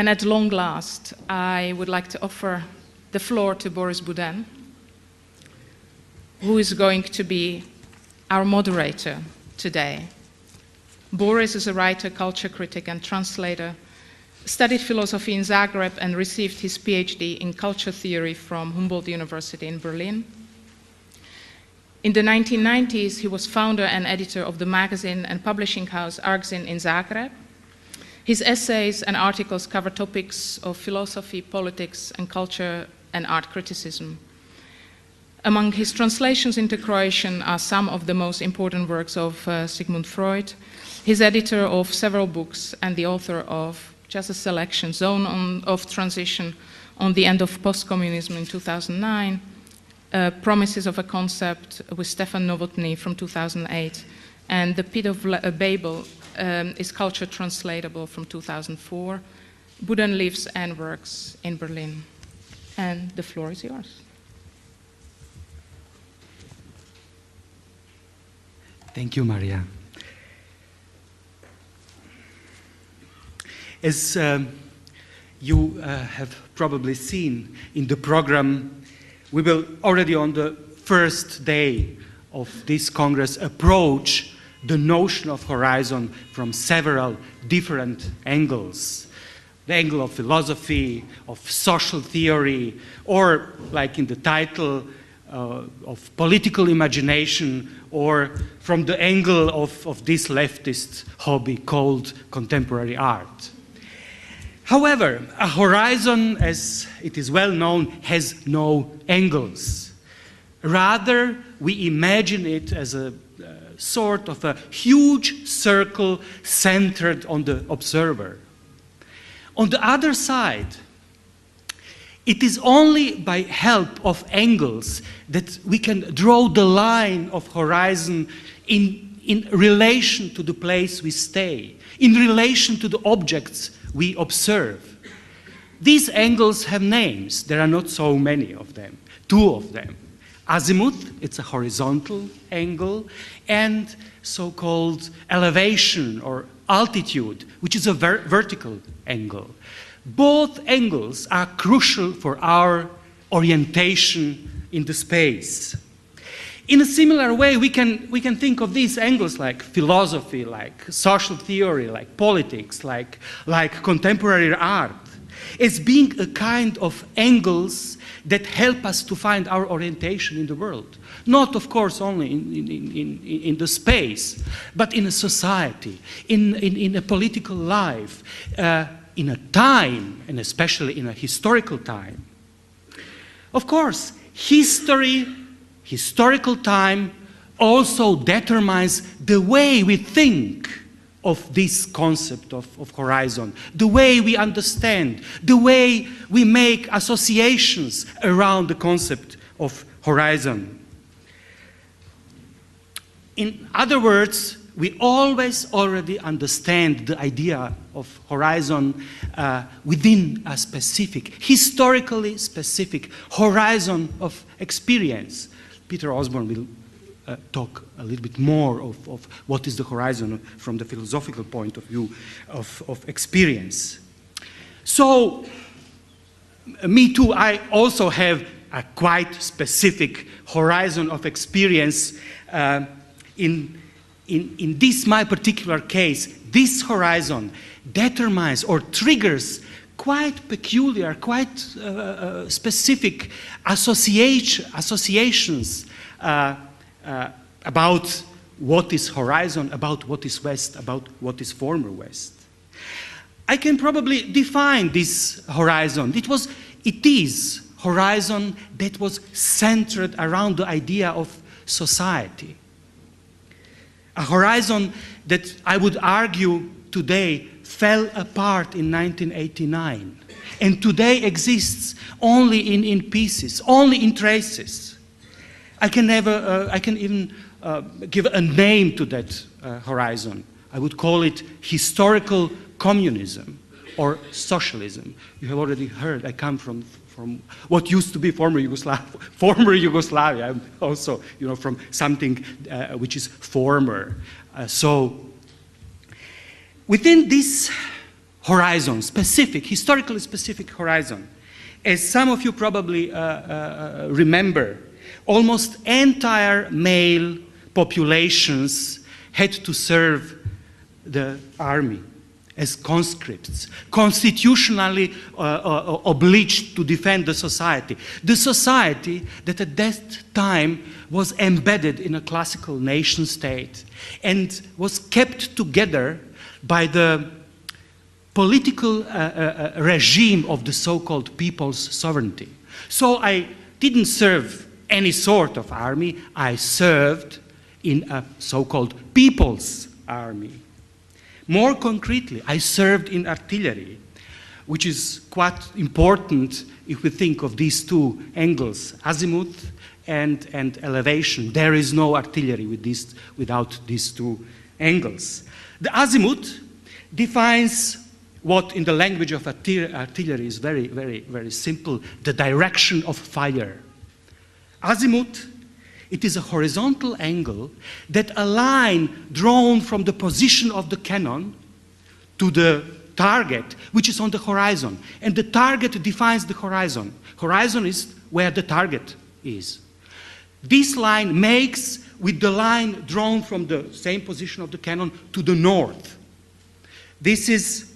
And at long last, I would like to offer the floor to Boris Buden, who is going to be our moderator today. Boris is a writer, culture critic, and translator, studied philosophy in Zagreb and received his PhD in culture theory from Humboldt University in Berlin. In the 1990s, he was founder and editor of the magazine and publishing house Argzin in Zagreb. His essays and articles cover topics of philosophy, politics, and culture and art criticism. Among his translations into Croatian are some of the most important works of Sigmund Freud. He's editor of several books and the author of just a selection, Zone of Transition on the End of Post-Communism in 2009, Promises of a Concept with Stefan Novotny from 2008, and The Pit of Babel is Culture Translatable from 2004. Buden lives and works in Berlin. And the floor is yours. Thank you, Maria. As you have probably seen in the program, we will already on the first day of this Congress approach the notion of horizon from several different angles. The angle of philosophy, of social theory, or like in the title, of political imagination, or from the angle of this leftist hobby called contemporary art. However, a horizon, as it is well known, has no angles. Rather, we imagine it as a sort of a huge circle centered on the observer. On the other side, it is only by help of angles that we can draw the line of horizon in relation to the place we stay, in relation to the objects we observe. These angles have names. There are not so many of them, two of them. Azimuth, it's a horizontal angle, and so-called elevation or altitude, which is a vertical angle. Both angles are crucial for our orientation in the space. In a similar way, we can think of these angles like philosophy, like social theory, like politics, like contemporary art, as being a kind of angles that help us to find our orientation in the world. Not, of course, only in the space, but in a society, in a political life, in a time, and especially in a historical time. Of course, historical time also determines the way we think of this concept of horizon, the way we understand, the way we make associations around the concept of horizon. In other words, we always already understand the idea of horizon within a specific, historically specific horizon of experience. Peter Osborne will talk a little bit more of what is the horizon from the philosophical point of view of experience. So, me too, I also have a quite specific horizon of experience. In this my particular case, this horizon determines or triggers quite peculiar, quite specific associations about what is horizon, about what is west, about what is former west. I can probably define this horizon. It is horizon that was centered around the idea of society. A horizon that I would argue today fell apart in 1989 and today exists only in pieces, only in traces. I can even give a name to that horizon. I would call it historical communism or socialism. You have already heard I come from what used to be former Yugoslavia. I'm also, from something which is former. So within this horizon, specific, historically specific horizon. As some of you probably remember, almost entire male populations had to serve the army as conscripts, constitutionally obliged to defend the society that at that time was embedded in a classical nation state and was kept together by the political regime of the so-called people's sovereignty. So I didn't serve any sort of army, I served in a so-called people's army. More concretely, I served in artillery, which is quite important if we think of these two angles, azimuth and elevation. There is no artillery without these two angles. The azimuth defines what in the language of artillery is very, very, very simple, the direction of fire. Azimuth, it is a horizontal angle that a line drawn from the position of the cannon to the target, which is on the horizon. And the target defines the horizon. Horizon is where the target is. This line makes with the line drawn from the same position of the cannon to the north. This is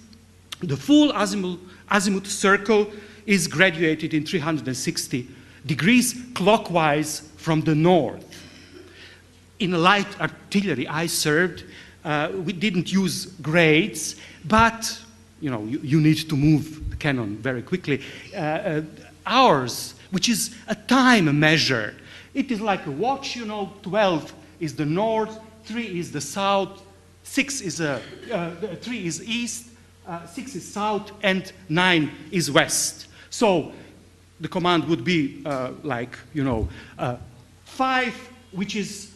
the full azimuth circle is graduated in 360 degrees clockwise from the north. In light artillery I served, we didn't use grades, but you need to move the cannon very quickly. Hours, which is a time measure. It is like a watch, 12 is the north, 3 is the south, 3 is east, 6 is south, and 9 is west. So the command would be 5, which is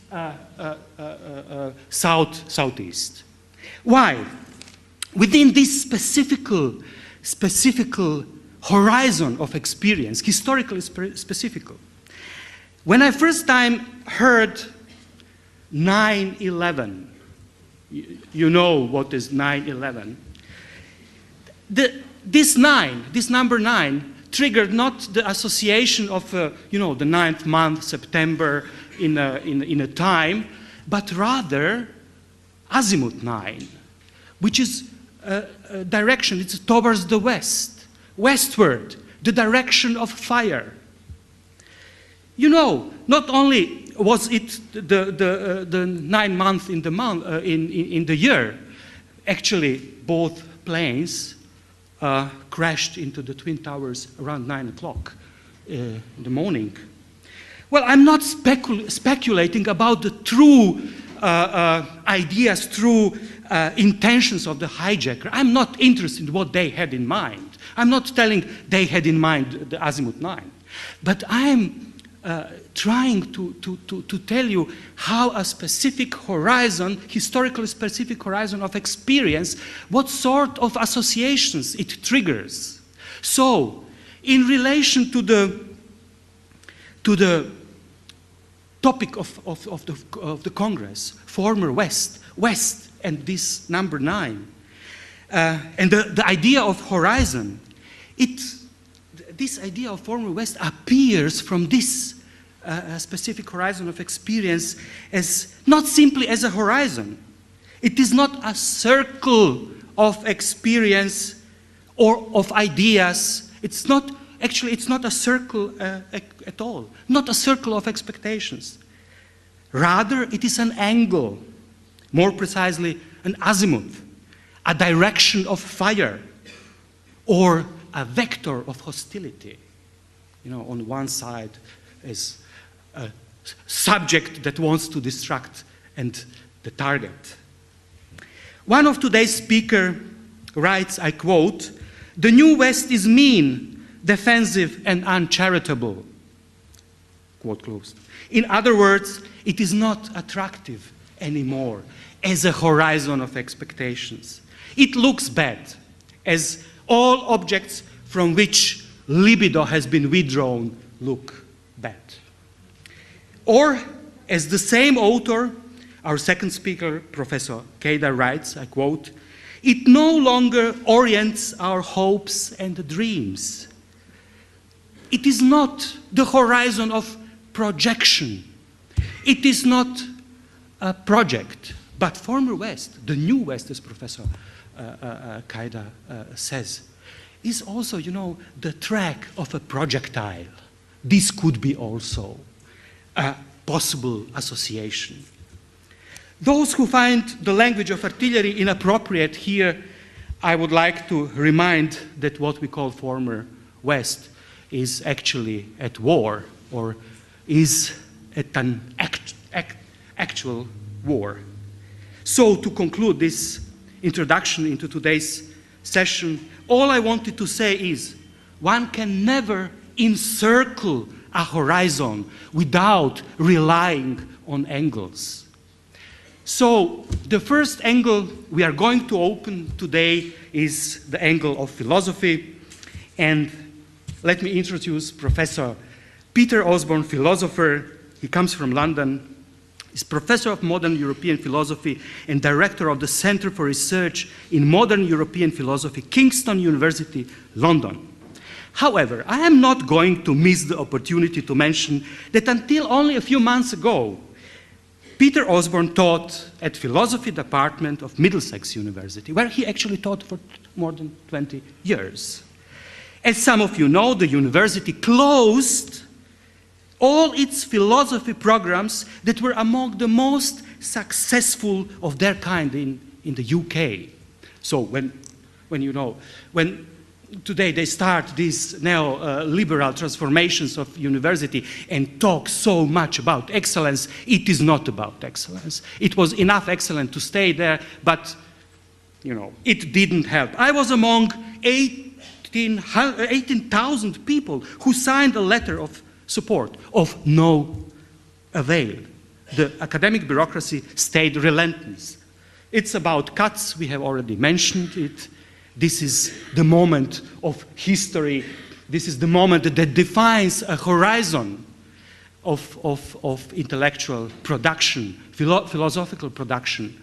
southeast. Why? Within this specific horizon of experience, historically specific, when I first time heard 9/11, you know what is 9/11. This number 9, triggered not the association of the 9th month, September, in a time, but rather azimuth 9, which is a direction. It's towards the west, westward, the direction of fire. Not only was it the 9 months in the year, actually both planes crashed into the Twin Towers around 9 o'clock in the morning. Well, I'm not speculating about the true ideas, true intentions of the hijacker. I'm not interested in what they had in mind. I'm not telling they had in mind the azimuth 9. But I'm trying to tell you how a specific horizon, historically specific horizon of experience, what sort of associations it triggers. So, in relation to the topic of the Congress, former West, and this number 9, and the idea of horizon, this idea of former West appears from this specific horizon of experience as not simply as a horizon. It is not a circle of experience or of ideas. It's not a circle at all, not a circle of expectations. Rather, it is an angle, more precisely an azimuth, a direction of fire, or a vector of hostility. On one side is a subject that wants to distract and the target. One of today's speakers writes, I quote, "The new West is mean, defensive, and uncharitable." Quote closed. In other words, it is not attractive anymore as a horizon of expectations. It looks bad, as all objects from which libido has been withdrawn look bad. Or, as the same author, our second speaker, Professor Kedar, writes, I quote, It no longer orients our hopes and dreams. It is not the horizon of projection. It is not a project, but former West, the new West, as Professor Kaida says, is also, you know, the track of a projectile. This could be also a possible association. Those who find the language of artillery inappropriate here, I would like to remind that what we call former West is actually at war, or is at an actual war. So to conclude this introduction into today's session, all I wanted to say is one can never encircle a horizon without relying on angles. So the first angle we are going to open today is the angle of philosophy. And let me introduce Professor Peter Osborne, philosopher. He comes from London. He's Professor of Modern European Philosophy and Director of the Center for Research in Modern European Philosophy, Kingston University, London. However, I am not going to miss the opportunity to mention that until only a few months ago, Peter Osborne taught at Philosophy Department of Middlesex University, where he actually taught for more than 20 years. As some of you know, the university closed all its philosophy programs that were among the most successful of their kind in the UK. So when today they start these neoliberal transformations of university and talk so much about excellence, it is not about excellence. It was enough excellent to stay there, but you know, it didn't help. I was among 18,000 people who signed a letter of support, of no avail. The academic bureaucracy stayed relentless. It's about cuts, we have already mentioned it. This is the moment of history. This is the moment that defines a horizon of intellectual production, philosophical production.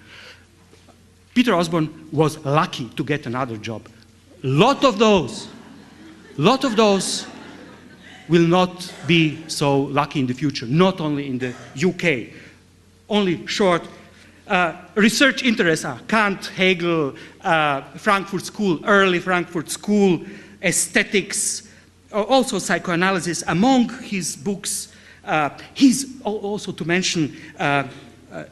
Peter Osborne was lucky to get another job. A lot of those will not be so lucky in the future, not only in the UK. Only short research interests are Kant, Hegel, Frankfurt School, early Frankfurt School, aesthetics, also psychoanalysis. Among his books, he's also, to mention,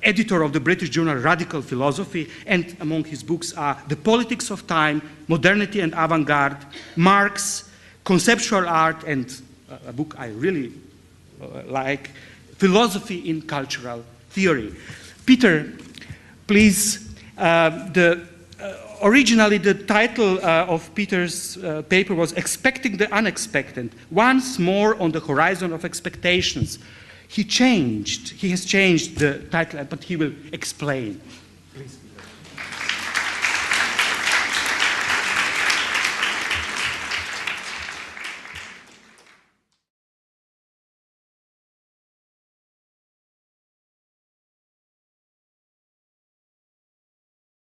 editor of the British journal Radical Philosophy, and among his books are The Politics of Time, Modernity and Avant-Garde, Marx, Conceptual Art, and a book I really like, Philosophy in Cultural Theory. Peter, please, originally the title of Peter's paper was Expecting the Unexpected, Once More on the Horizon of Expectations. He has changed the title, but he will explain. Please.